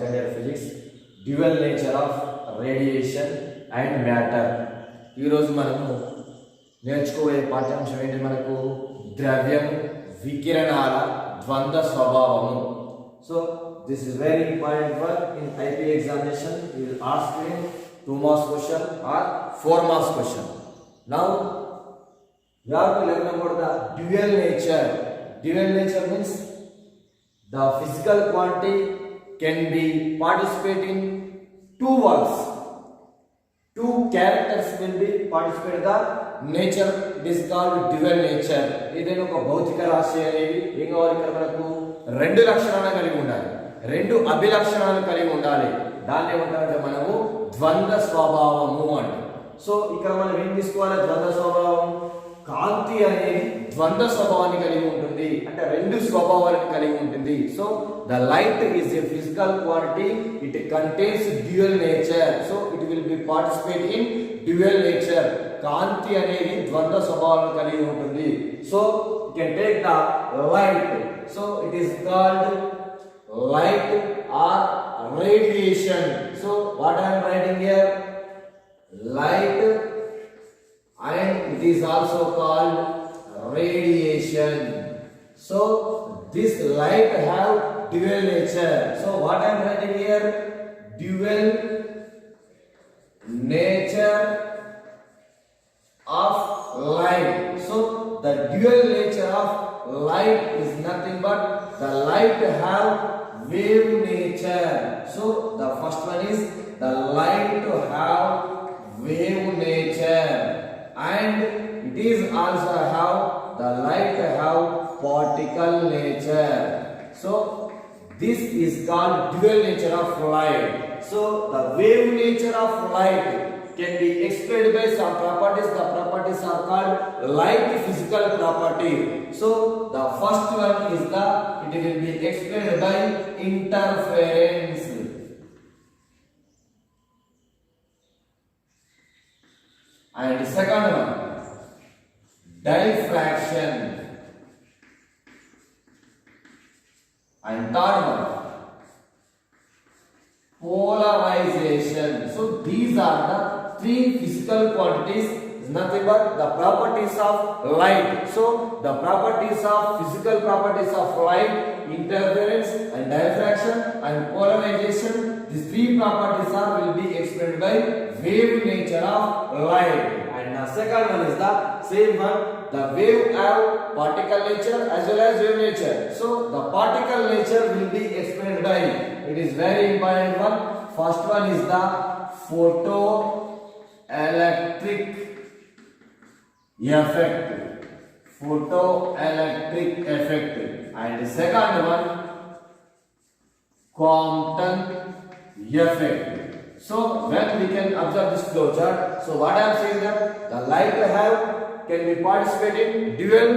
Second year physics, dual nature of radiation and matter. ఈరోజు మనము నేర్చుకోబోయే పాఠ్యాంశం ఏంటి? మనకు ద్రవ్యం వికిరణాల ద్వంద్వ స్వభావము. So this is very important work in IP examination. You will ask me 2 marks question or 4 marks question. Now you have to learn about the dual nature. Dual nature means the physical quantity can be participate in two works. Two characters will be participate the nature. It is called dual nature. ఏదైనా ఒక భౌతిక రాశి అనేది ఏం కావాలి? ఇక్కడ మనకు రెండు లక్షణాలను కలిగి ఉండాలి, రెండు అభిలక్షణాలను కలిగి ఉండాలి. దాన్ని ఏమంటారంటే మనము ద్వంద్వ స్వభావము అంటే. సో ఇక్కడ మనం ఏం తీసుకోవాలి? ద్వంద్వ స్వభావం. కాంతి అనేది ద్వంద్వ స్వభావాన్ని కలిగి ఉంటుంది, అంటే రెండు స్వభావాలను కలిగి ఉంటుంది. So the light is a physical quantity, it contains dual nature. So it will be participate in dual nature. కాంతి అనేది ద్వంద్వ స్వభావాలను కలిగి ఉంటుంది. So you can take the light. So it is called light or radiation. So what I am writing here? Light, and it is also called radiation. So this light have dual nature. So what I am writing here? Dual nature of light. So the dual nature of light is nothing but the light have wave nature. So the first one is the light have wave nature, and it is also have the light have particle nature. So this is called dual nature of light. So the wave nature of light can be explained by some properties. The properties are called light physical property. So the first one is it will be explained by interference. And second one, diffraction. And third one, polarization. So these are the three physical quantities, is nothing but the properties of light. So the properties of physical properties of light, interference and diffraction and polarization, these three properties will be explained by wave nature of light. And the second one is the same one, the wave have particle nature as well as wave nature. So the particle nature will be explained by, it is very important one. First one is the photoelectric effect. Photoelectric effect. And the second one, Compton effect. So when we can observe this flow chart, so what I am saying that the light can be participating dual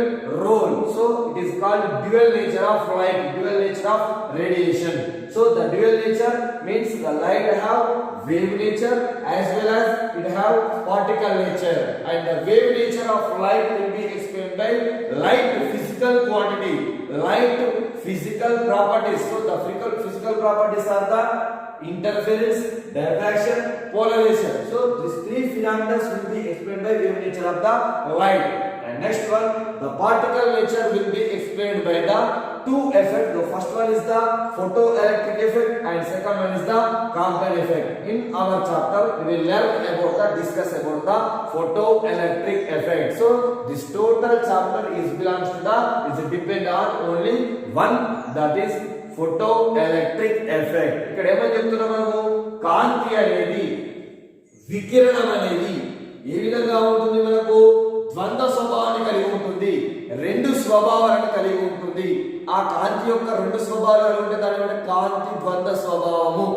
role. So it is called dual nature of light, dual nature of radiation. So the dual nature means the light have wave nature as well as it have particle nature. And the wave nature of light will be explained by light physical quantity, light physical properties. So the physical properties are the interference, diffraction, polarization. So these three phenomena will be explained by wave nature of the light. And next one, the particle nature will be explained by the two effects. The first one is the photoelectric effect and second one is the Compton effect. In our chapter we will learn about discuss about the photoelectric effect. So this total chapter belongs to is depend on only one, that is photoelectric effect. ఇక్కడ ఏమని చెప్తున్నాం మనము? కాంతి అనేది వికిరణం అనేది ఏ విధంగా ఉంటుంది? మనకు ద్వంద్వ స్వభావాన్ని కలిగి ఉంటుంది, రెండు స్వభావాలను కలిగి ఉంటుంది. ఆ కాంతి యొక్క రెండు స్వభావాలు ఉంటే దాని కాంతి ద్వంద్వ స్వభావము.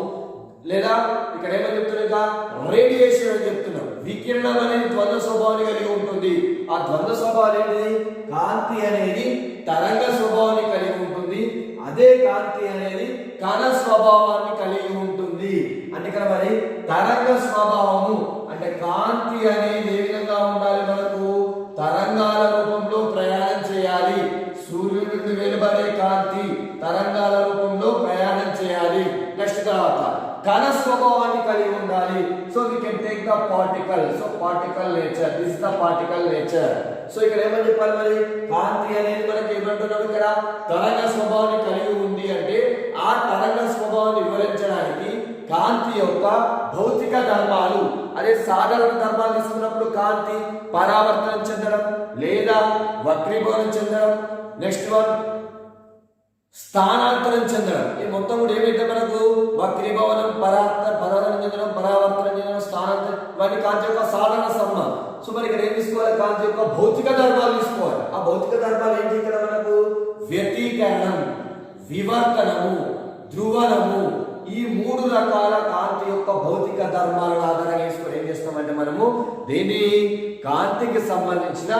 లేదా ఇక్కడ ఏమని చెప్తున్నా? రేడియేషన్ అని చెప్తున్నాం. వికిరణం అనేది ద్వంద్వ స్వభావాన్ని కలిగి ఉంటుంది. ఆ ద్వంద్వ స్వభావం ఏంటిది? కాంతి అనేది తరంగ స్వభావాన్ని కలిగి ఉంటుంది, అదే కాంతి అనేది కణ స్వభావాన్ని కలిగి ఉంటుంది. అంటే ఇక్కడ మరి తరంగ స్వభావము అంటే కాంతి అనేది ఏ విధంగా ఉండాలి? మనకు తరంగాల రూపంలో ప్రయాణం చేయాలి. సూర్యుడి నుండి వెలువడే కాంతి తరంగాల రూపంలో ప్రయాణం చేయాలి. నెక్స్ట్ గా తర్వాత ఘన స్వభావాన్ని కలిగి ఉండాలి. So we can take the particle. So particle nature, this is the particle nature. So ఇక్కడ ఏమని చెప్పాలి మరి, కాంతి అనేది మనకి ఏమంటున్నాం ఇక్కడ తరంగ స్వభావాన్ని కలిగి ఉంది అంటే ఆ తరంగ స్వభావాన్ని వివరించడానికి కాంతి యొక్క భౌతిక ధర్మాలు, అదే సాధారణ ధర్మాలు తీసుకున్నప్పుడు కాంతి పరావర్తనం చెందడం లేదా వక్రీభవనం చెందడం, నెక్స్ట్ వన్ స్థానాంతరం చెందడం. ఈ మొత్తం కూడా ఏమైతే మనకు వక్రీభవనం, పరావర్తనం చెందడం, పరావర్తనం చెందడం, స్థానాంతరం, ఇవన్నీ కాంతి యొక్క సాధారణ ధర్మం. సో మరి ఇక్కడ ఏం తీసుకోవాలి, కాంతి యొక్క భౌతిక ధర్మాలు తీసుకోవాలి. ఆ భౌతిక ధర్మాలు ఏంటి ఇక్కడ మనకు వ్యతికరణం, వివర్తనము, ధ్రువణము, ఈ మూడు రకాల కాంతి యొక్క భౌతిక ధర్మాలను ఆధారంగా చేసుకొని ఏం చేస్తామంటే మనము దీని కాంతికి సంబంధించిన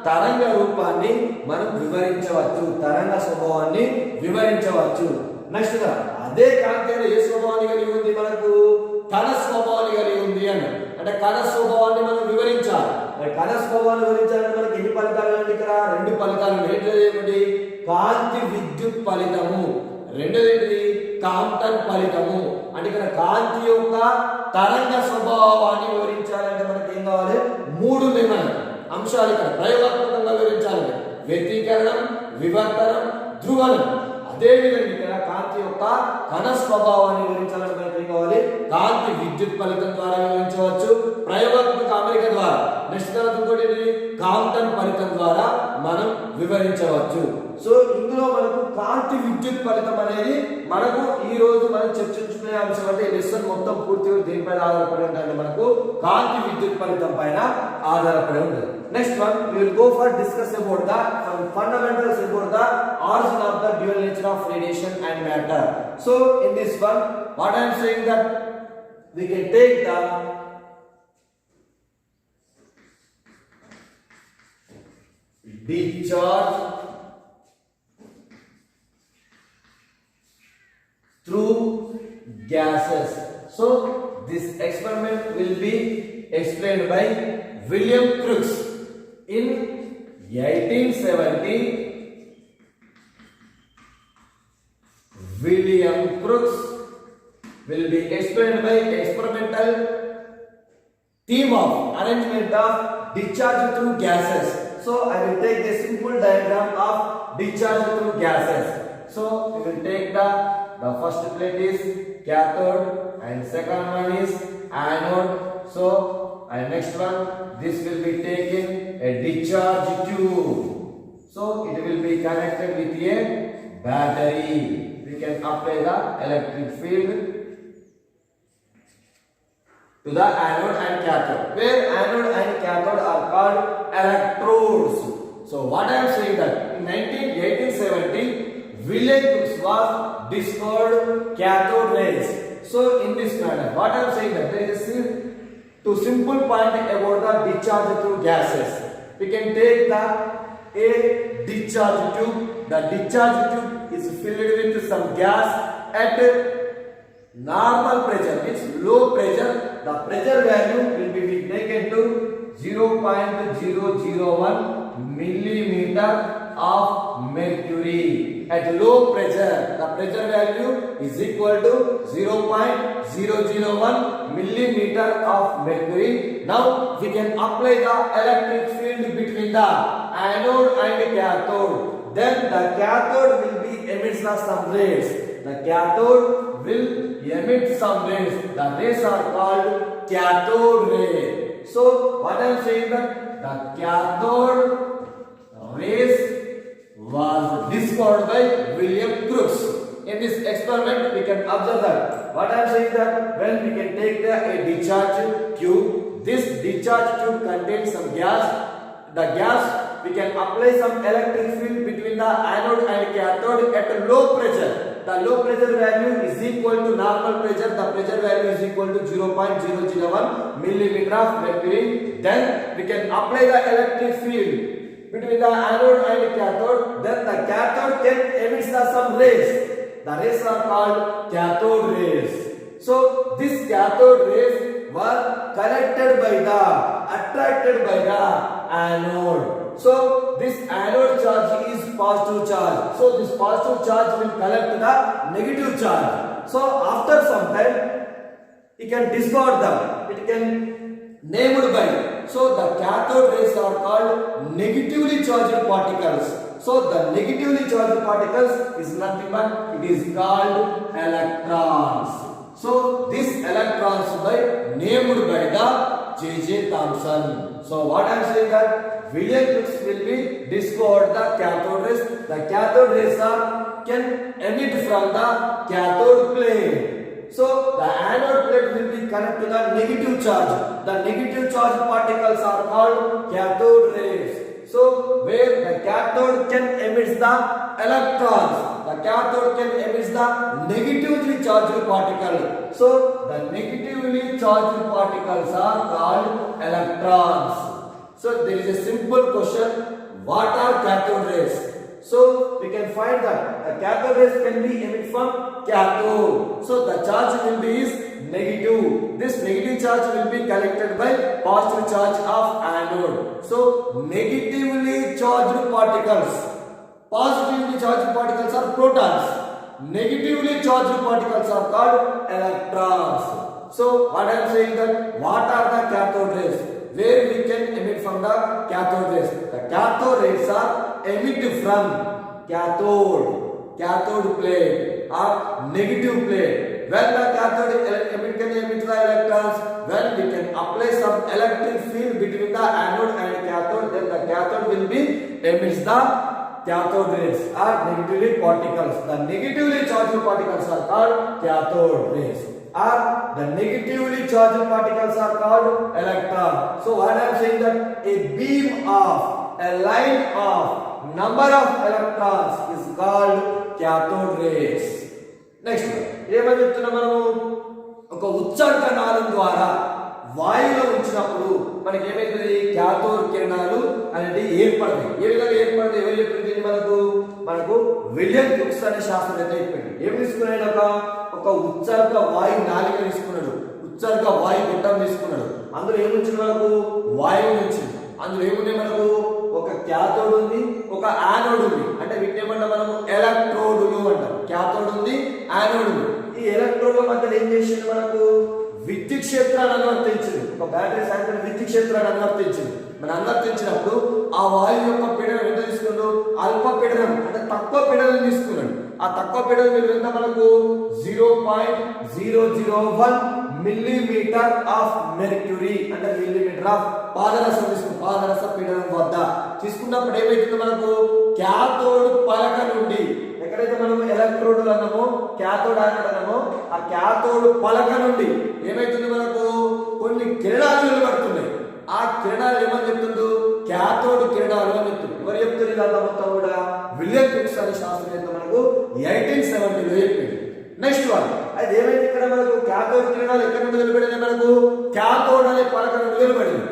తరంగ రూపాన్ని మనం వివరించవచ్చు, తరంగ స్వభావాన్ని వివరించవచ్చు. నెక్స్ట్ అదే కాంతి ఏ స్వభావాన్ని కలిగి ఉంది, మనకు కణ స్వభావాన్ని కలిగి ఉంది అంటే కణ స్వభావాన్ని మనం వివరించాలి. మరి కణ స్వభావాన్ని వివరించాలంటే మనకి ఎన్ని ఫలితాలు ఉన్నాయి ఇక్కడ, రెండు ఫలితాలు. ఏంటి, కాంతి విద్యుత్ ఫలితము, రెండోది కాంప్టన్ ఫలితము. అంటే ఇక్కడ కాంతి యొక్క తరంగ స్వభావాన్ని వివరించాలంటే మనకి ఏం కావాలి, మూడు అంశాలు ఇక్కడ ప్రయోగాత్మకంగా వివరించాలి. వ్యతికరణం, వివర్తనం, ధ్రువణం. అదే విధంగా ఇక్కడ కాంతి యొక్క కణ స్వభావాన్ని వివరించాలంటే మనకి ఏం కావాలి, కాంతి విద్యుత్ ఫలితం ద్వారా వివరించవచ్చు, ప్రయోగాత్మక అమరిక ద్వారా, నెక్స్ట్ కాంప్టన్ ఫలితం ద్వారా మనం వివరించవచ్చు. సో ఇందులో మనకు కాంతి విద్యుత్ ఫలితం అనేది మనకు ఈ రోజు మనం చర్చించుకునే అంశం. అంటే లెసన్ మొత్తం పూర్తిగా దేనిపైన ఆధారపడి ఉంటుంది, మనకు కాంతి విద్యుత్ ఫలితం పైన ఆధారపడి ఉంటుంది. Next one we will go for discuss about the fundamentals about the origin of the dual nature of radiation and matter. So in this one what I am saying that we can take the discharge through gases. So this experiment will be explained by William Crookes in 1870. William Crookes will be explained by experimental theme of arrangement of discharge through gases. So I will take a simple diagram of discharge through gases. So we will take the first plate is cathode and second one is anode. So and next one, this will be taken a discharge tube. So it will be connected with a battery. We can apply the electric field to the anode and cathode, where anode and cathode are called electrodes. So what I am saying that in 1870 William Crookes was discovered cathode rays. So in this manner, what I am saying that there is to simple point about the discharge through gases. We can take a discharge tube. The discharge tube is filled with some gas at normal pressure, it's low pressure. The pressure value will be taken to 0.001 millimeter of mercury. At low pressure, the pressure value is equal to 0.001 millimeter of mercury. Now we can apply the electric field between the anode and cathode. Then the cathode will be emits some rays. The cathode will emit some rays. The rays are called cathode rays. So what I am saying that the cathode rays was discovered by William Crookes. In this experiment we can observe that what I am saying that when we can take a discharge tube, this discharge tube contains some gas. The gas we can apply some electric field between the anode and cathode at a low pressure. The low pressure value is equal to normal pressure. The pressure value is equal to 0.001 millimeter of mercury. Then we can apply the electric field between the anode and cathode. Then the cathode can emit some rays. The rays are called cathode rays. So this cathode rays were attracted by the anode. So this anode charge is positive charge. So this positive charge will collect the negative charge. So after some time he can discard them, it can named by. So the cathode rays are called negatively charged particles. So the negatively charged particles is nothing but it is called electrons. So these electrons by named by the J.J. Thomson. So what I am saying that William Crookes will be discovered the cathode rays. The cathode rays can emit from the cathode plate. So the anode plate will be connected to the negative charge. The negative charge particles are called cathode rays. So where the cathode can emit the electrons, the cathode can emit the negatively charged particle. So the negatively charged particles are called electrons. So there is a simple question: what are cathode rays? So we can find that the cathode rays can be emitted from cathode. So the charge will be is negative. This negative charge will be collected by positive charge of anode. So negatively charged particles. Positively charged particles are protons. Negatively charged particles are called electrons. So what I am saying that what are the cathode rays? Where we can emit from the cathode rays? The cathode rays are emitted from cathode plate or negative plate. When the cathode can emit the electrons, when we can apply some electric field between the anode and cathode, then the cathode will be emits the cathode rays or negatively particles. The negatively charged particles are called cathode rays. Or the negatively charged particles are called electron. So what I am saying that a beam of a line of number of electrons is called cathode rays. Next one. ఏమని చెప్తున్నాం మనము ఒక ఉత్సర్గ నాళం ద్వారా వాయువులో ఉంచినప్పుడు మనకి ఏమైతుంది cathode కిరణాలు అనేది ఏర్పడతాయి. ఏ విధంగా ఏర్పడతాయి? ఎవరు చెప్పింది మనకు విలియం క్రూక్స్ అనే శాస్త్రవేత్త చెప్పింది. ఏం తీసుకున్నాడు? ఒక ఉత్సర్గ వాయు నాళిక తీసుకున్నాడు, ఉత్సర్గ వాయు గుట్టం తీసుకున్నాడు. అందులో ఏముంచింది? మనకు వాయువు వచ్చింది. అందులో ఏమున్నాయి? మనకు ఒక క్యాథోడ్ ఉంది, ఒక యానోడ్ ఉంది. అంటే వీటిని ఏమంటాం మనము? ఎలక్ట్రోడ్లు అంటాం. క్యాథోడ్ ఉంది, యానోడ్ ఉంది. ఈ ఎలక్ట్రోడ్ల మధ్యలో ఏం చేసింది? మనకు విద్యుత్ క్షేత్రాన్ని అనువర్తించింది. ఒక బ్యాటరీ సాయంత్రం విద్యుత్ క్షేత్రాన్ని అనువర్తించింది. మనం అనువర్తించినప్పుడు ఆ వాయువు యొక్క పీడనం ఎంత తీసుకున్నాడు? అల్ప పీడనం అంటే తక్కువ పీడనం తీసుకున్నాడు. ఆ తక్కువ పీడనం విలువ ఎంత? మనకు 0.001 మిల్లీమీటర్ ఆఫ్ మెర్క్యూరీ అంటే మిల్లీమీటర్ ఆఫ్ పాదరసం తీసుకున్నాం. పాదరస పీడనం వద్ద తీసుకున్నప్పుడు ఏమైతుంది? మనకు క్యాథోడ్ పలక నుండి ఎక్కడైతే మనం ఎలక్ట్రోడ్ అన్నామో క్యాథోడ్ అన్నామో ఆ క్యాథోడ్ పలక నుండి ఏమైతుంది? మనకు కొన్ని కిరణాలు వెలువడుతున్నాయి. ఆ కిరణాలు ఏమని చెప్తుందో క్యాథోడ్ కిరణాలు అని చెప్తుంది. ఎవరు చెప్తుంది? ఇదంతా మొత్తం కూడా విలియం క్రూక్స్ అనే శాస్త్రవేత్త మనకు 1870లో చెప్పింది. Next one. అయితే ఏమైంది ఇక్కడ? మనకు క్యాథోడ్ కిరణాలు ఎక్కడి నుండి వెలువడినాయి? మనకు క్యాథోడ్ అనే పలక నుండి వెలువడింది.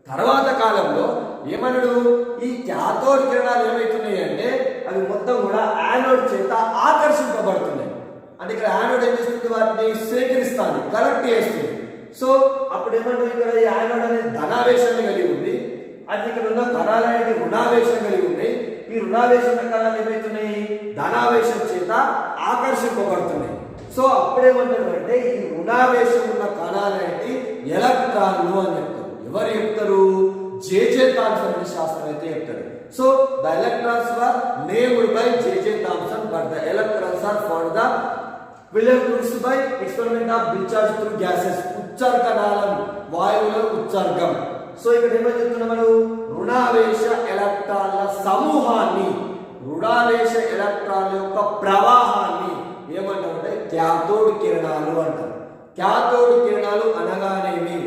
తర్వాత కాలంలో ఏమన్నాడు? ఈ క్యాథోడ్ కిరణాలు ఏమైతున్నాయి అంటే అవి మొత్తం కూడా యానోడ్ చేత ఆకర్షింపబడుతున్నాయి. అంటే ఇక్కడ యానోడ్ ఏం చేస్తుంది? వాటిని సేకరిస్తుంది, కలెక్ట్ చేస్తుంది. సో అప్పుడు ఏమంటారు? ఇక్కడ ఈ యానోడ్ అనేది ధనావేశాన్ని కలిగి ఉంది, అది ఇక్కడ ఉన్న కణాలు అనేది రుణావేశం కలిగి ఉన్నాయి. ఈ రుణావేశం కణాలు ఏమైతున్నాయి? ధనావేశం చేత ఆకర్షింపబడుతున్నాయి. సో అప్పుడేమంటారు అంటే ఈ రుణావేశం ఉన్న కణాలు అనేది ఎలక్ట్రాన్లు అని చెప్తారు. ఎవరు చెప్తారు? J.J. Thomson అనే శాస్త్రవేత్త చెప్తారు. So the electrons were named by J.J. Thomson but the electrons are found the William Crookes by experiment of discharge through gases. ఉత్సర్గ నాళం వాయువులో ఉత్సర్గం. సో ఇక్కడ ఏమని చెప్తున్నాం మనం? రుణావేశ ఎలక్ట్రాన్ల సమూహాన్ని, రుణావేశ ఎలక్ట్రాన్ల యొక్క ప్రవాహాన్ని ఏమంటామంటే క్యాథోడ్ కిరణాలు అంటారు. క్యాథోడ్ కిరణాలు అనగానేమి?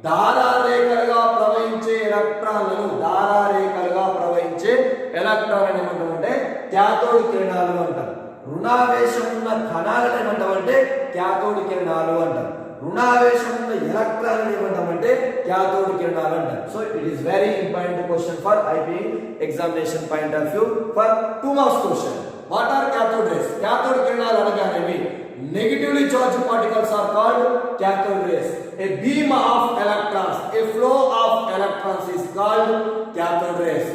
ధారారేఖలుగా ప్రవహించే ఎలక్ట్రాన్లను, ధారారేఖలుగా ప్రవహించే ఎలక్ట్రాన్ ఏమంటామంటే క్యాథోడ్ కిరణాలు అంటారు. రుణావేశం ఉన్న కణాలను ఏమంటామంటే క్యాథోడ్ కిరణాలు అంటారు. రుణావేశం ఉన్న ఎలక్ట్రాన్ ఏమంటామంటే క్యాథోడ్ కిరణాలు అంటారు. So it is very important question for IP examination point of view for 2 marks question. What are cathode rays? Cathode కిరణాలు అనగానేవి? Negatively charged particles are called cathode rays. A beam of electrons, a flow of electrons is called cathode rays.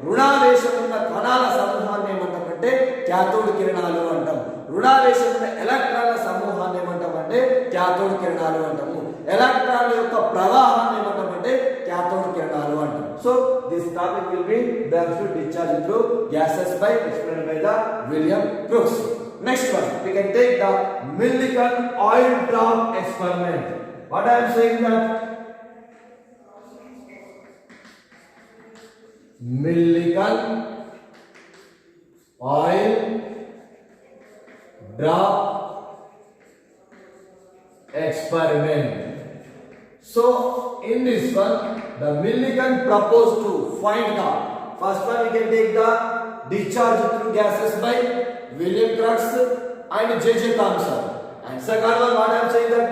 రుణావేశం ఉన్న కణాల సమూహాన్ని ఏమంటామంటే cathode కిరణాలు అంటాం. రుణావేశం ఉన్న ఎలక్ట్రాన్ల సమూహాన్ని ఏమంటామంటే క్యాథోడ్ కిరణాలు అంటాము. ఎలక్ట్రాన్ యొక్క ప్రవాహాన్ని ఏమంటామంటే క్యాథోడ్ కిరణాలు అంటాము. So this topic will be the absolute discharge through gases by explained by the William Crookes. Next one, we can take the Millikan oil drop experiment. What I am saying that Millikan oil drop experiment. So in this one, the Millikan proposed to find the first one. We can take the discharge through gases by William Crookes and J.J. Thomson. And second one, what I am saying that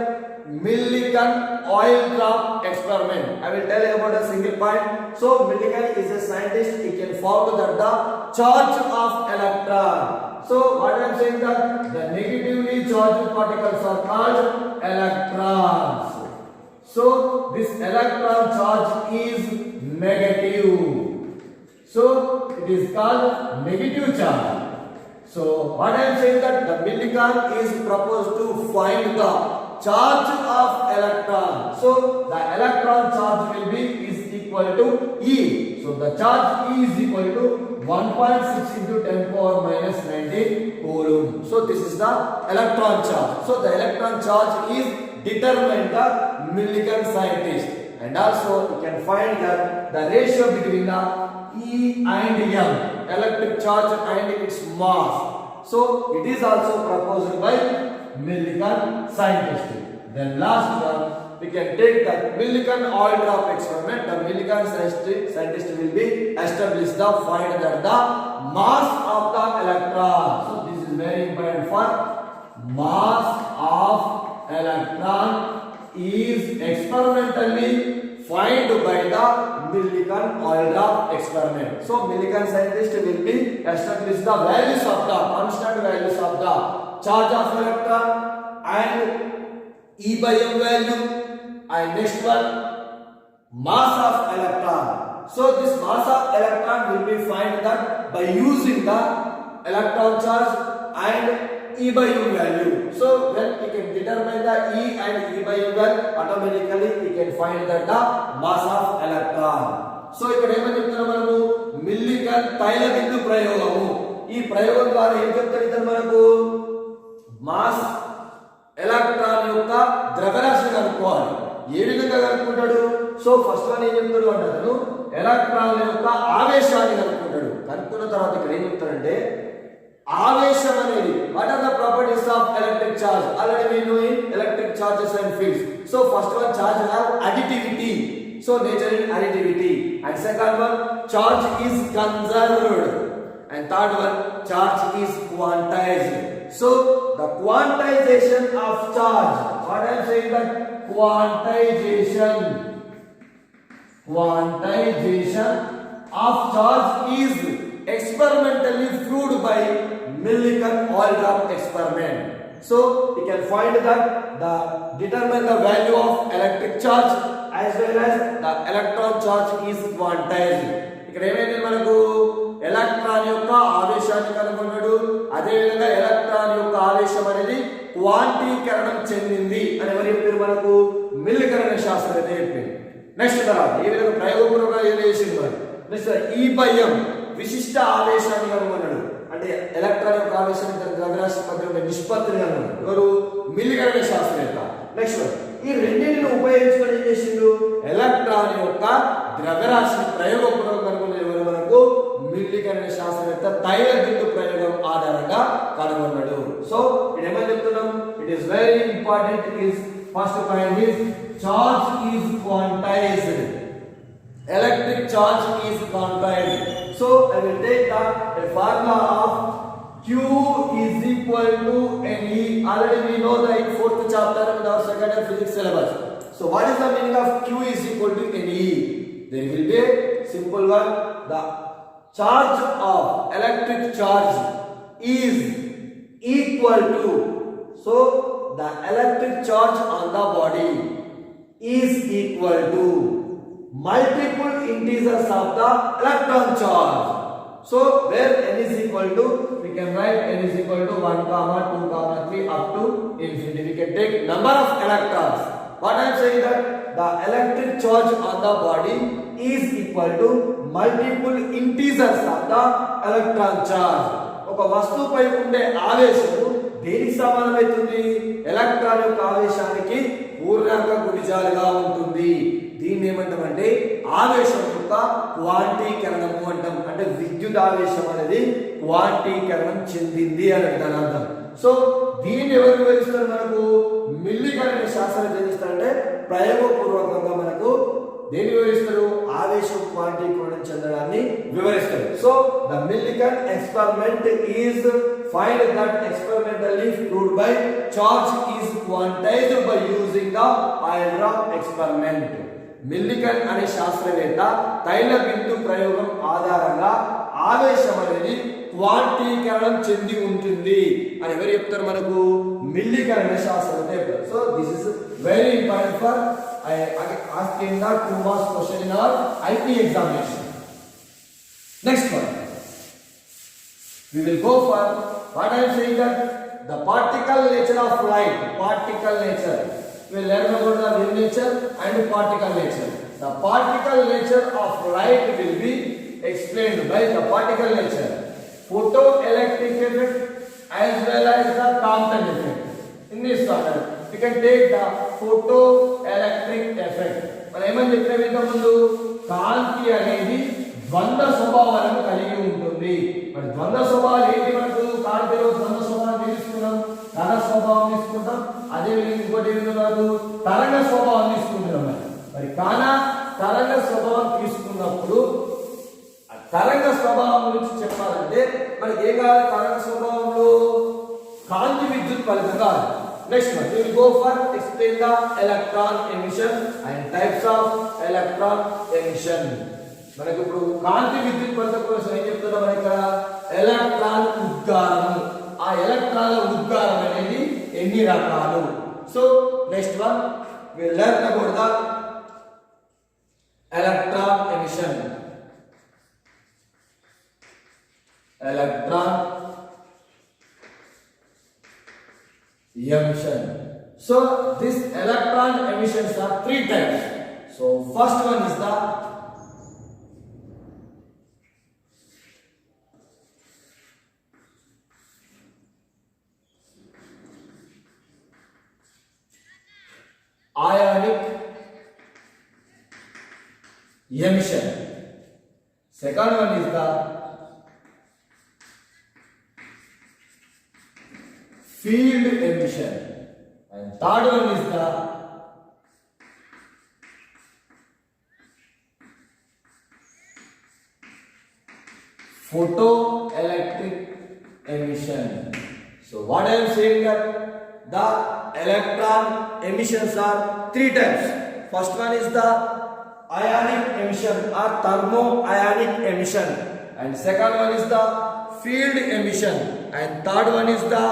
Millikan oil drop experiment. I will tell you about a single point. So Millikan is a scientist. He can found that the charge of electron. So what I am saying that the negatively charged particles are called electrons. So this electron charge is negative. So it is called negative charge. So what I am saying that the Millikan is proposed to find the charge of electron. So the electron charge will be is equal to E. So the charge E is equal to 1.6 into 10 power minus 19 coulomb. So this is the electron charge. So the electron charge is determined the Millikan scientist. And also you can find that the ratio between the E and M, electric charge and its mass. So it is also proposed by Millikan scientist. Then last one, we can take the Millikan oil drop experiment. The Millikan scientist will be establish the find that the mass of the electron. So this is very important for mass of electron is experimentally find by the Millikan oil drop experiment. So Millikan scientist will be establish the values of the constant values of the charge of electron and E by M value, and next one mass of electron. So this mass of electron will be find that by using the electron charge and E by U value. So when we can determine the E and E by U value, automatically we can find that the mass of electron. So ఇక్కడ ఏమని చెప్తున్నాం మనము మిల్లికన్ తైల బిందు ప్రయోగము. ఈ ప్రయోగం ద్వారా ఏం చెప్తాడు ఇతను మనకు మాస్ ఎలక్ట్రాన్ యొక్క ద్రవ్యరాశిని కనుక్కోవాలి. ఏ విధంగా కనుక్కుంటాడు? సో ఫస్ట్ వన్ ఏం చెప్తాడు అంటే అతను ఎలక్ట్రాన్ల యొక్క ఆవేశాన్ని కనుక్కుంటాడు. కనుక్కున్న తర్వాత ఇక్కడ ఏం చెప్తాడంటే ఆవేశం అనేది what are the properties of electric charge. Already we know in electric charges and fields. So first one, charge have additivity. So nature in additivity. And second one, charge is conserved. And third one, charge is quantized. So the quantization of charge, what I am saying that quantization of charge is experimentally proved by Millikan oil drop experiment. So we can find that determine the value of electric charge as well as the electron charge is quantized. ఇక్కడ ఏమైంది మనకు electron యొక్క ఆవేశాన్ని కనుగొన్నాడు. అదే విధంగా electron యొక్క ఆవేశం అనేది క్వాంటీకరణం చెందింది అని ఎవరు చెప్పారు మనకు మిల్లికన్ శాస్త్రవేత్త చెప్పింది. నెక్స్ట్ తర్వాత ఈ విధంగా ప్రయోగపూర్వకంగా ఏం చేసింది మరి నెక్స్ట్ E by M విశిష్ట ఆవేశాన్ని కనుగొన్నాడు. అంటే ఎలక్ట్రాన్ యొక్క ఆవేశాన్ని ద్రవ్యరాశి మధ్య ఉండే నిష్పత్తిని కనుగొన్నాడు. ఎవరు మిల్లికన్ శాస్త్రవేత్త. నెక్స్ట్ ఈ రెండింటిని ఉపయోగించుకొని ఏం చేసిండు ఎలక్ట్రాన్ యొక్క ద్రవ్యరాశిని ప్రయోగపూర్వకంగా కనుగొన్న ఎవరు మనకు మిల్లికన్ శాస్త్రవేత్త తైల బిందు ప్రయోగం ఆధారంగా కనుగొన్నాడు. సో ఇది ఏమని చెప్తున్నాం it is very important is first point is charge is quantised. Electric charge is quantized. So I will take the formula of Q is equal to Ne. Already we know that in 4th chapter in our second year physics syllabus. So what is the meaning of Q is equal to Ne? There will be a simple one. The charge of electric charge is equal to. So the electric charge on the body is equal to multiple integers of the electron charge. So where n is equal to, we we can write n is equal to 1 comma 2 comma 3 up to infinity. We can take number of electrons. What I am saying that the electric charge on the body is equal to multiple integers of the electron charge. ఒక వస్తువుపై ఉండే ఆవేశము దేనికి సమానమవుతుంది? Electron యొక్క ఆవేశానికి పూర్ణాంక గుణిజాలుగా ఉంటుంది. దీన్ని ఏమంటామంటే ఆవేశం యొక్క క్వాంటీకరణము అంటాం. అంటే విద్యుత్ ఆవేశం అనేది క్వాంటీకరణం చెందింది అని దాని అర్థం. సో దీన్ని ఎవరు వివరిస్తారు? మనకు మిల్లికన్ అనే శాస్త్రజ్ఞులు చేస్తారంటే ప్రయోగపూర్వకంగా మనకు దేని వివరిస్తారు? ఆవేశం క్వాంటీకరణం చెందడాన్ని వివరిస్తారు. So the Millikan experiment is find that experimentally proved by charge is quantized by using the oil drop experiment. మిల్లికన్ అనే శాస్త్రవేత్త తైల బిందు ప్రయోగం ఆధారంగా ఆవేశం అనేది క్వాంటీకరణం చెంది ఉంటుంది అని ఎవరు చెప్తారు? మనకు మిల్లికన్ అనే శాస్త్రవేత్త చెప్తారు. So this is very important for asking the 2 marks question in our IP examination. Next one, we will go for what I am saying that the particle nature of light. Particle nature, we will learn about the wave nature and particle nature. The particle nature of light will be explained by the particle nature, photoelectric effect as well as the Compton effect. In this order we can take the photoelectric effect. మనం ఏమని చెప్పినాం ఇంతకుముందు? కాంతి అనేది ద్వంద్వ స్వభావాలను కలిగి ఉంటుంది. మరి ద్వంద్వ స్వభావాలు ఏంటి? మనకు కాంతిలో ద్వంద్వ స్వభావం తీసుకున్నాం, ధన స్వభావం తీసుకుంటాం, అదే విధంగా ఇంకోటి ఏమిటో తరంగ స్వభావం తీసుకుంటున్నాం. మరి తరంగ స్వభావం తీసుకున్నప్పుడు తరంగ స్వభావం గురించి చెప్పాలంటే మనకి ఏం కావాలి? తరంగ స్వభావంలో కాంతి విద్యుత్ ఫలితం కాదు. Next one, we will go for explain the electron emission and types of electron emission. మనకి ఇప్పుడు కాంతి విద్యుత్ ఫలితం కోసం ఏం చెప్తున్నా? మన ఇక్కడ ఎలక్ట్రాన్ ఉద్గారం. ఆ ఎలక్ట్రాన్ల ఉద్గారం అనేది ఎన్ని రకాలు? So next one we will learn about the electron emission. Electron emission. So this electron emissions are 3 types. So first one is the ionic emission. Second one is the field emission, and third one is the photoelectric emission. So what I am saying that the electron emissions are 3 types. First one is the ionic emission or thermo-ionic emission, and second one is the field emission, and third one is the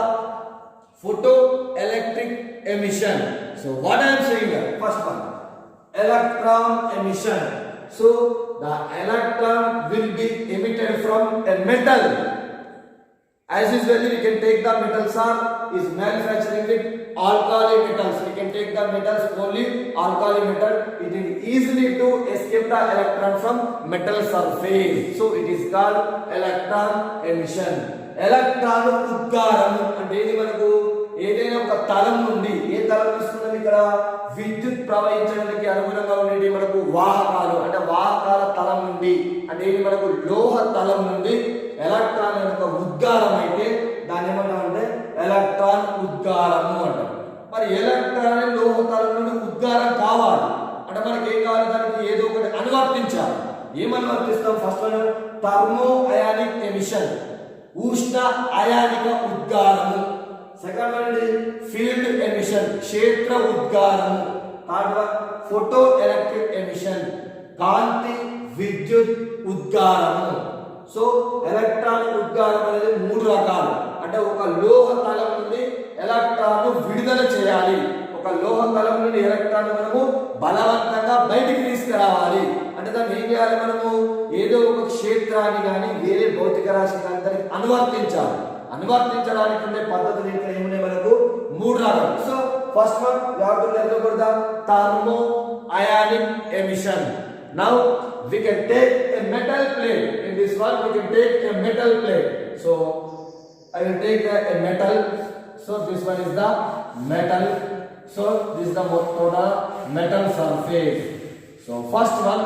photoelectric emission. So what I am saying here, first one, electron emission. So the electron will be emitted from a metal. As usually we can take the metals is manufacturing with alkali metals. We can take the metals only alkali metal. It is easily to escape the electron from metal surface. So it is called electron emission. Electron ఉద్గారం అంటే ఇది మనకు ఏదైనా ఒక తలం నుండి ఏ తలం తీసుకున్నాం? ఇక్కడ విద్యుత్ ప్రవహించడానికి అనుగుణంగా ఉండేది మనకు వాహకాలు, అంటే వాహకాల తలం నుండి, అంటే ఇది మనకు లోహ తలం నుండి ఎలక్ట్రాన్ యొక్క ఉద్గారం అయితే దాన్ని ఏమంటామంటే ఎలక్ట్రాన్ ఉద్గారము అంటాం. మరి ఎలక్ట్రాన్ లోహ తలం నుండి ఉద్గారం కావాలి అంటే మనకి ఏం కావాలి? దానికి ఏదో ఒకటి అనువర్తించాలి. ఏమనువర్తిస్తాం? First one thermo ionic emission, ఉష్ణ అయానిక ఉద్గారము. సెకండ్ వన్ ఫీల్డ్ ఎమిషన్, క్షేత్ర ఉద్గారము. Third one photo electric emission, కాంతి విద్యుత్ ఉద్గారము. సో ఎలక్ట్రాన్ ఉద్గారం అనేది 3 రకాలు. అంటే ఒక లోహ తలం నుండి ఎలక్ట్రాన్ విడుదల చేయాలి. ఒక లోహ తలం నుండి ఎలక్ట్రాన్ మనము బలవంతంగా బయటికి తీసుకురావాలి. అంటే దాన్ని ఏం చేయాలి? మనము ఏదో ఒక క్షేత్రాన్ని కానీ వేరే భౌతిక రాశి కానీ దానికి అనువర్తించాలి. అనువర్తించడానికి ఉండే పద్ధతులు ఇంకా ఏమున్నాయి మనకు మూడు రకాలు. So first one we have to learn about the thermo ionic emission. Now we can take a metal plate. In this one we can take a metal plate. So I will take a metal. So this one is the metal. So this is the total metal surface. So first one,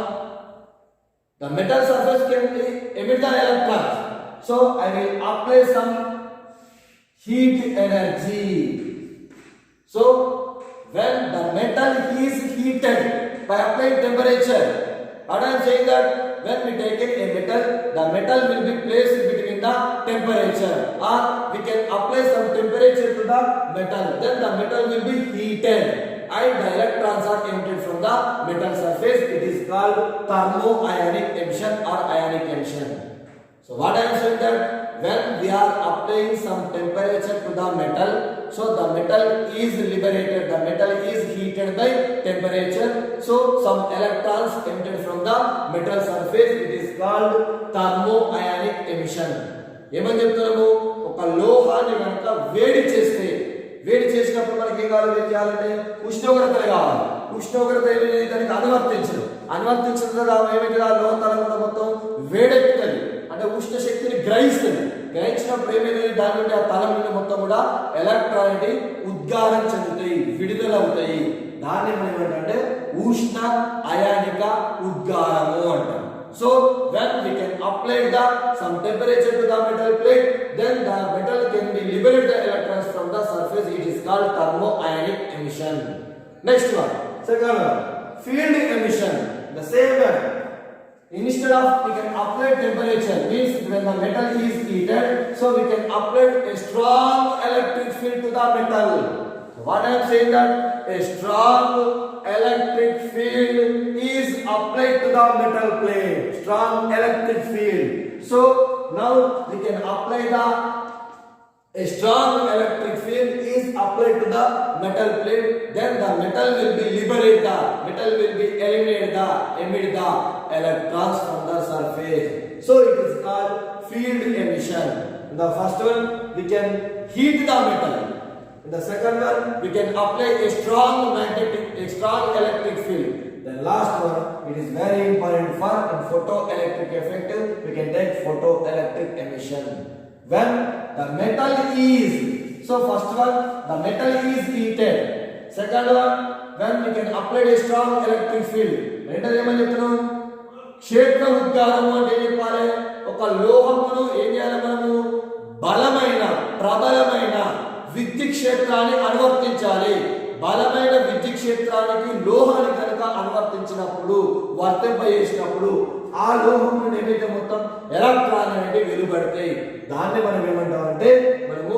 the metal surface can emit the electrons. So I will apply some heat energy. So when the metal is heated by applying temperature, what I am saying that when we take a metal, the metal will be placed between the temperature, or we can apply some temperature to the metal. Then the metal will be heated and the electrons are emitted from the metal surface. It is called thermo-ionic emission or ionic emission. So what I am saying that when we are applying some temperature to the metal, so the metal is liberated, the metal is heated by temperature, so some electrons emitted from the metal surface. It is called thermo-ionic emission. ఏమని చెప్తున్నాము, ఒక లోహాన్ని కనుక వేడి చేసినప్పుడు మనకి ఏం కావాలి, ఏం చేయాలంటే ఉష్ణోగ్రతలు కావాలి. ఉష్ణోగ్రత ఏమైనా దానికి అనువర్తించిన తర్వాత ఏమైతే ఆ లోహం తల కూడా మొత్తం వేడెక్కుతుంది, అంటే ఉష్ణ శక్తిని గ్రహిస్తుంది. గ్రహించినప్పుడు ఏమైంది, దాని నుండి ఆ తలం నుండి మొత్తం కూడా ఎలక్ట్రానిటీ ఉద్గారం చెందుతాయి, విడుదలవుతాయి. దాన్ని మనం ఏమంటే ఉష్ణ అయానిక ఉద్గారము అంటాం. So when we can apply some temperature to the metal plate, then the metal can be liberate the electrons from the surface. It is called thermo-ionic emission. Next one, second one, field emission. The same one. Instead of we can apply temperature, means when the metal is heated, so we can apply a strong electric field to the metal. So what I am saying that a strong electric field is applied to the metal plate. Strong electric field. So now we can apply a strong electric field is applied to the metal plate. Then the metal will be liberated. The metal will be eliminated. Emit the electrons from the surface. So it is called field emission. In the first one we can heat the metal. In the second one we can apply a strong electric field. The last one, it is very important for photoelectric effect. We can take photoelectric emission. When the metal is, so first one, the metal is heated. Second one, when we can apply a strong electric field. రెండోది ఏమని చెప్తున్నాం, క్షేత్ర ఉద్గారము అంటే ఏం చెప్పాలి, ఒక లోహమును ఏం చేయాలి మనము, బలమైన ప్రబలమైన విద్యుత్ క్షేత్రాన్ని అనువర్తించాలి. బలమైన విద్యుత్ క్షేత్రానికి లోహాన్ని కనుక అనువర్తించినప్పుడు, వర్తింపజేసినప్పుడు ఆ లోహం నుండి ఏమైతే మొత్తం ఎలక్ట్రాన్ అనేవి వెలువడతాయి. దాన్ని మనం ఏమంటామంటే మనము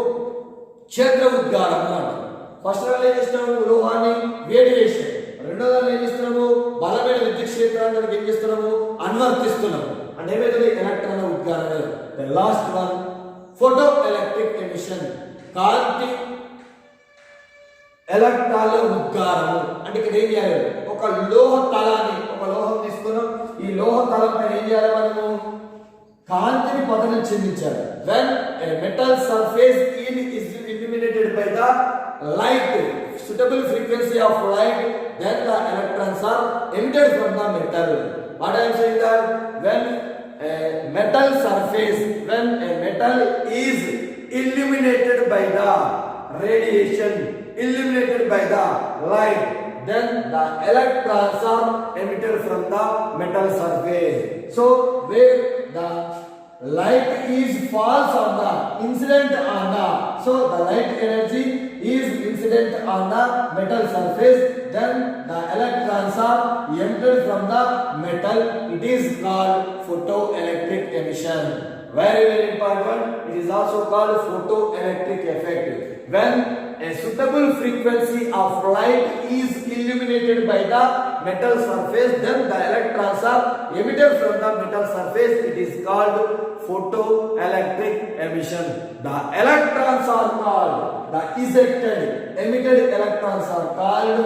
క్షేత్ర ఉద్గారము అంటాం. ఫస్ట్ దానిలో ఏం చేస్తున్నాము, లోహాన్ని వేడి చేసాం. రెండో దానిలో ఏం చేస్తున్నాము, బలమైన విద్యుత్ క్షేత్రాన్ని ఏం చేస్తున్నాము, అనువర్తిస్తున్నాము. అంటే ఏమైతుంది, ఎలక్ట్రాన్ ఉద్గారం. The last one, photo electric emission, కాంతి ఎలక్ట్రాన్ల ఉద్గారము. అంటే ఇక్కడ ఏం చేయాలి, ఒక లోహ తలాన్ని, ఒక లోహం తీసుకున్నాం, ఈ లోహ తలం పైన ఏం చేయాలి, మనము కాంతిని పతనం చెందించాలి. When a metal surface is illuminated by the light, suitable frequency of light, then the electrons are emitted from the metal. What I am saying that when a metal surface, when a metal is illuminated by the radiation, illuminated by the light, then the electrons are emitted from the metal surface. So where the light is falls on the incident on the, so the light energy is incident on the metal surface, then the electrons are emitted from the metal. It is called photoelectric emission. Very important. It is also called photoelectric effect. When a suitable frequency of light is illuminated by the metal surface, then the electrons are emitted from the metal surface. It is called photoelectric emission. The electrons are called, the ejected, emitted electrons are called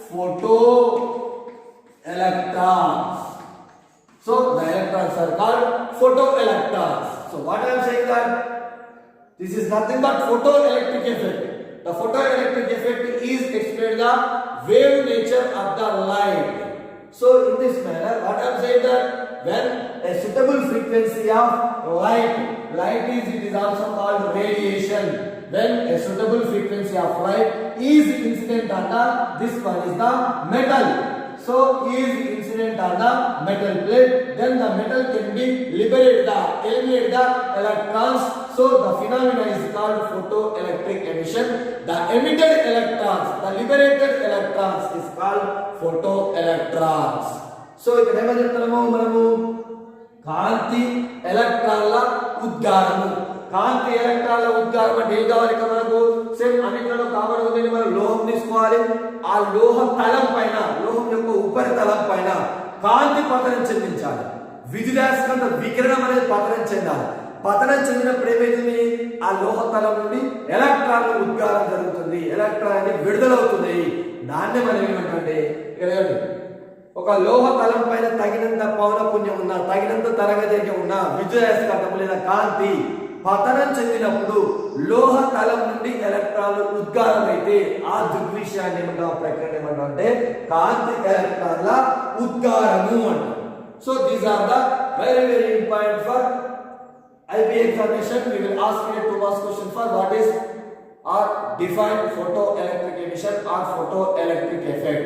photoelectrons. So the electrons are called photoelectrons. So what I am saying that This is nothing but photoelectric effect. The photoelectric effect is explained the wave nature of the light. So in this manner, what I am saying that when a suitable frequency of light it is also called radiation. When a suitable frequency of light is incident on the, this one is the metal. So is incident on the metal plate, then the metal can be eliminate the electrons. So the phenomena is called photoelectric emission. The emitted electrons, the liberated electrons is called photoelectrons. So ఇక్కడ ఏమని చెప్తున్నాము మనము కాంతి ఎలక్ట్రాన్ల ఉద్గారము. కాంతి ఎలక్ట్రాన్ల ఉద్గారం అంటే ఏం కావాలి మనకు? సేమ్ అన్నిటిలో కామన్ ఉంది. మనం లోహం తీసుకోవాలి. ఆ లోహ తలం పైన, లోహం యొక్క ఉపరితలం పైన కాంతి పతనం చెందించాలి. విద్యుదయస్కాంత వికిరణం అనేది పతనం చెందాలి. పతనం చెందినప్పుడు ఏమైతుంది? ఆ లోహ తలం నుండి ఎలక్ట్రాన్ల ఉద్గారం జరుగుతుంది. ఎలక్ట్రాన్ అనేది విడుదలవుతుంది. దాన్నే మనం ఏమంటే ఒక లోహ తలం పైన తగినంత పౌనపుణ్యం ఉన్నా, తగినంత తరంగదైర్ఘ్యం ఉన్నా, విద్యుదయస్కాంతం లేదా కాంతి పతనం చెందినప్పుడు లోహ తలం నుండి ఎలక్ట్రాన్లు ఉద్గారం అయితే ఆ దృగ్విషయాన్ని ఏమంటాం? ప్రక్రియ ఏమంటాం అంటే కాంతి ఎలక్ట్రాన్ల ఉద్గారము అంటాం. So these are the very very important for IB examination. We will ask you 2 marks question for what is or define photoelectric emission or photoelectric effect.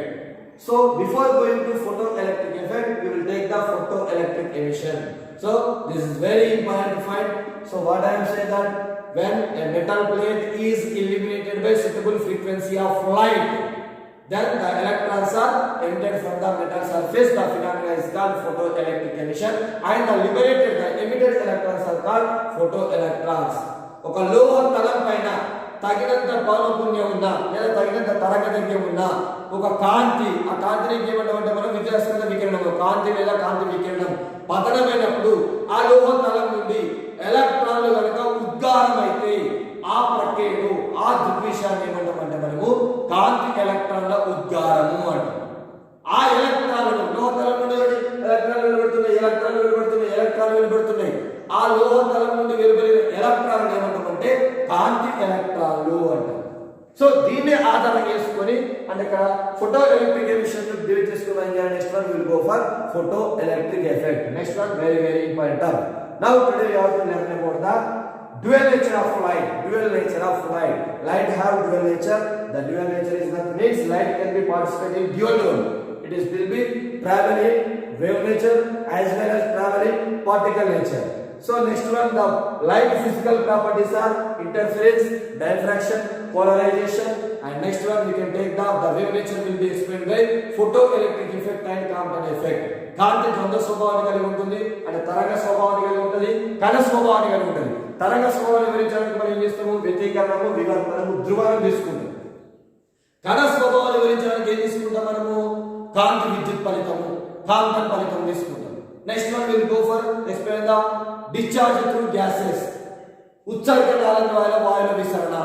So before going to photoelectric effect, we will take the photoelectric emission. So this is very important to find. So what I am saying that when a metal plate is illuminated by suitable frequency of light, then the electrons are emitted from the metal surface. The phenomena is called photoelectric emission, and the emitted electrons are called photoelectrons. ఒక లోహ తలం పైన తగినంత పౌనపుణ్యం ఉన్నా లేదా తగినంత తరంగదైర్ఘ్యం ఉన్నా ఒక కాంతి, ఆ కాంతిని ఏమంటామంటే మనం విద్యుదయస్కాంత వికిరణం, కాంతి లేదా కాంతి వికిరణం పతనమైనప్పుడు ఆ లోహ తలం నుండి ఎలక్ట్రాన్లు కనుక ఉద్గారం అయితే ఆ ప్రక్రియను, ఆ దృగ్విషయాన్ని ఏమంటామంటే మనము కాంతి ఎలక్ట్రాన్ల ఉద్గారము అంటాం. ఆ ఎలక్ట్రాన్లను లోహ తలం నుండి ఎలక్ట్రాన్లు వెలువడుతున్నాయి. ఆ లోహ తలం నుండి వెలువడిన ఎలక్ట్రాన్లు ఏమంటామంటే కాంతి ఎలక్ట్రాన్లు అంటాం. సో దీన్ని ఆధారం చేసుకొని అంటే ఇక్కడ ఫోటో ఎలక్ట్రిక్ ఎమిషన్ డివైడ్ చేసుకోవాలి. Next one will go for photo electric effect. Next one very very important. Now today we have to learn about the dual nature of light. Light have dual nature. The dual nature is that means light can be participating in dual role. It will be traveling wave nature as well as traveling particle nature. So next one, the light physical properties are interference, diffraction, polarization, and next one we can take the wave nature will be explained by photoelectric effect and Compton effect. కాంతి ద్వంద్వ స్వభావాన్ని కలిగి ఉంటుంది, అంటే తరంగ స్వభావాన్ని కలిగి ఉంటుంది, కణ స్వభావాన్ని కలిగి ఉంటుంది. తరంగ స్వభావాన్ని వివరించడానికి మనం ఏం చేస్తాము? వ్యతికరణము, వివర్తనము, ధ్రువణం తీసుకుంటాం. కణ స్వభావాన్ని వివరించడానికి ఏం తీసుకుంటాం మనము? కాంతి విద్యుత్ ఫలితము, కాంతం ఫలితం తీసుకుంటాం. Next one will go for explain the discharge through gases. ఉత్సర్గనాల ద్వారా వాయువుల విసరణ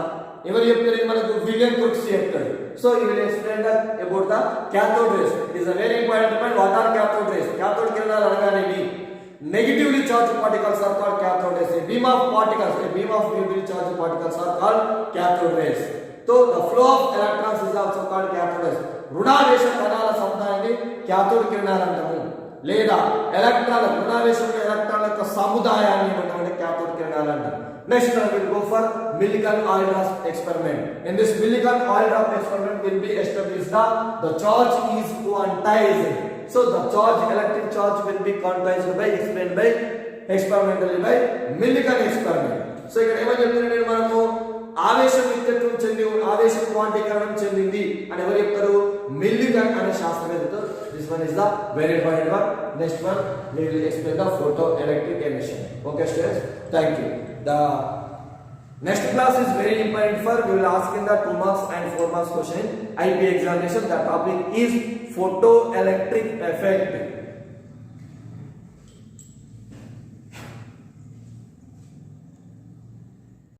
ఎవరు చెప్తారు? మనకు విలియం క్రూక్స్ చెప్తాడు. So he will explain that about the cathode rays. It is a very important point. What are cathode rays? Cathode కిరణాలు అనగానేమి? Negatively charged particles are called cathode rays. A beam of negatively charged particles are called cathode rays. So the flow of electrons is also called cathode rays. రుణావేశ కణాల సముదాయాన్ని cathode కిరణాలు అంటాము. లేదా రుణావేశంలో ఎలక్ట్రాన్ల యొక్క సముదాయాన్ని ఏమంటామంటే cathode కిరణాలు అంటారు. Next one will go for Millikan oil drop experiment. In this Millikan oil drop experiment will be established that the charge is quantized. So the electric charge will be quantized by explained by experimentally by Millikan experiment. So ఇక్కడ ఏమని చెప్తున్నాను మనము? ఆవేశం విద్యుత్వం చెంది ఆవేశం క్వాంటీకరణం చెందింది అని ఎవరు చెప్తారు? మిల్లికన్ అనే శాస్త్రవేత్తతో. This one is the very important one. Next one we will explain the photoelectric emission. Okay students, thank you. The next class is very important for we will ask in the 2 marks and 4 marks question IB examination. The topic is photoelectric effect.